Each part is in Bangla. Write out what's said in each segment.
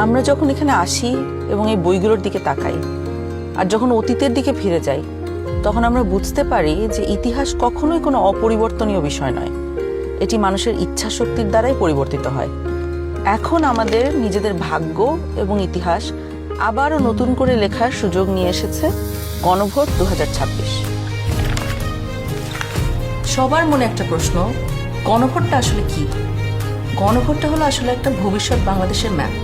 আমরা যখন এখানে আসি এবং এই বইগুলোর দিকে তাকাই আর যখন অতীতের দিকে ফিরে যাই, তখন আমরা বুঝতে পারি যে ইতিহাস কখনোই কোনো অপরিবর্তনীয় বিষয় নয়। এটি মানুষের ইচ্ছা শক্তির দ্বারাই পরিবর্তিত হয়। এখন আমাদের নিজেদের ভাগ্য এবং ইতিহাস আবারও নতুন করে লেখার সুযোগ নিয়ে এসেছে গণভোট 2026। সবার মনে একটা প্রশ্ন, গণভোটটা আসলে কি? গণভোটটা হলো আসলে একটা ভবিষ্যৎ বাংলাদেশের ম্যাপ।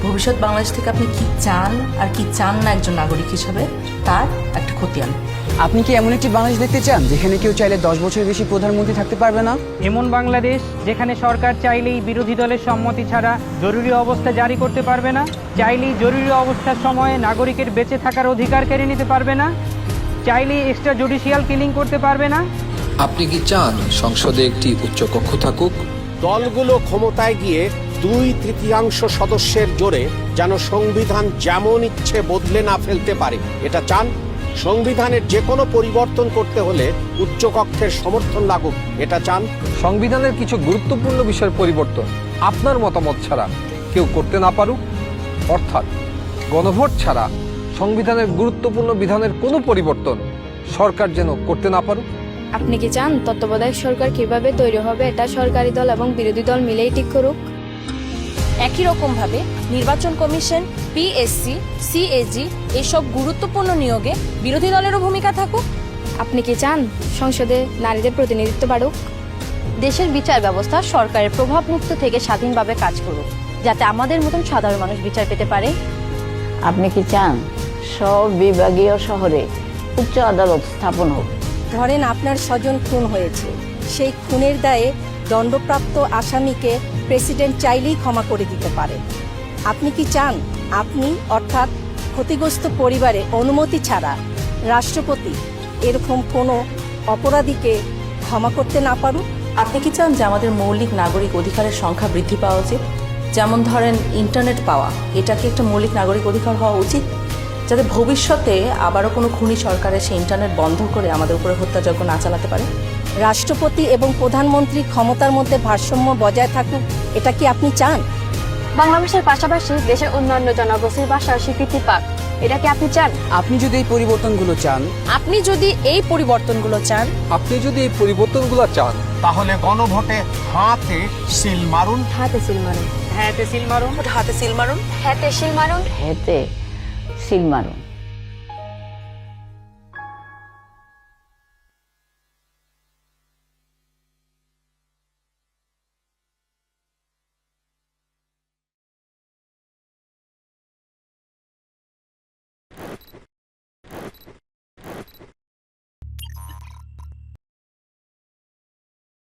ভবিষ্যৎ বাংলাদেশ থেকে আপনি কি চান আর কি চান না একজন নাগরিক হিসাবে, তার একটা খতিয়ান। আপনি কি এমন একটি বাংলাদেশ দেখতে চান যেখানে কেউ চাইলে 10 বছরের বেশি প্রধানমন্ত্রী থাকতে পারবে না? এমন বাংলাদেশ যেখানে সরকার চাইলেই বিরোধী দলের সম্মতি ছাড়া জরুরি অবস্থা জারি করতে পারবে না, চাইলেই জরুরি অবস্থার সময়ে নাগরিকের বেঁচে থাকার অধিকার কেড়ে নিতে পারবে না, চাইলেই এক্সট্রা জুডিশিয়াল কিলিং করতে পারবে না? আপনি কি চান সংসদে একটি উচ্চকক্ষ থাকুক? দলগুলো ক্ষমতায় গিয়ে 2/3 সদস্যের জোরে যেন সংবিধান যেমন ইচ্ছে বদলে না ফেলতে পারে, এটা চান? সংবিধানের যে কোনো পরিবর্তন করতে হলে উচ্চকক্ষের সমর্থন লাগুক, এটা চান? সংবিধানের কিছু গুরুত্বপূর্ণ বিষয়ের পরিবর্তন আপনার মতামত ছাড়া কেউ করতে না পারুক, অর্থাৎ গণভোট ছাড়া সংবিধানের গুরুত্বপূর্ণ বিধানের কোনো পরিবর্তন সরকার যেন করতে না পারুক। আপনি কি চান তত্ত্বাবধায়ক সরকার কিভাবে তৈরি হবে এটা সরকারি দল এবং বিরোধী দল মিলেই ঠিক করুক? একই রকমভাবে নির্বাচন কমিশন, পিএসসি, সিএজি এসব গুরুত্বপূর্ণ নিয়োগে বিরোধী দলেরও ভূমিকা থাকুক? আপনি কি চান সংসদে নারীদের প্রতিনিধিত্ব বাড়ুক? দেশের বিচার ব্যবস্থা সরকারের প্রভাবমুক্ত থেকে স্বাধীনভাবে কাজ করুক, যাতে আমাদের মতন সাধারণ মানুষ বিচার পেতে পারে? আপনি কি চান সব বিভাগীয় শহরে উচ্চ আদালত স্থাপন হোক? ধরেন আপনার স্বজন খুন হয়েছে, সেই খুনের দায়ে দণ্ডপ্রাপ্ত আসামিকে প্রেসিডেন্ট চাইলেই ক্ষমা করে দিতে পারে। আপনি কি চান আপনি অর্থাৎ ক্ষতিগ্রস্ত পরিবারে অনুমতি ছাড়া রাষ্ট্রপতি এরকম কোনো অপরাধীকে ক্ষমা করতে না পারুক? আপনি কি চান যে আমাদের মৌলিক নাগরিক অধিকারের সংখ্যা বৃদ্ধি পাওয়া উচিত? যেমন ধরেন ইন্টারনেট পাওয়া, এটা কি একটা মৌলিক নাগরিক অধিকার হওয়া উচিত? যাতে ভবিষ্যতে আবারও কোনো খুনি সরকারে সেই ইন্টারনেট বন্ধ করে আমাদের উপরে হত্যাযজ্ঞ না চালাতে পারে। রাষ্ট্রপতি এবং প্রধানমন্ত্রী ক্ষমতার মধ্যে ভারসাম্য বজায় থাকুক, এটা কি আপনি চান? বাংলা ভাষার পাশাপাশি দেশের অন্যান্য জনগোষ্ঠীর ভাষার স্বীকৃতি পাক, এটা কি আপনি চান? আপনি যদি এই পরিবর্তনগুলো চান, আপনি যদি এই পরিবর্তনগুলো চান, আপনি যদি এই পরিবর্তনগুলো চান, তাহলে গণভোটে হাতে সিল মারুন। হাতে সিল মারুন। হ্যাঁ, সিল মারুন। হাতে সিল মারুন। হ্যাঁ সিল মারুন। হেতে সিল মারুন।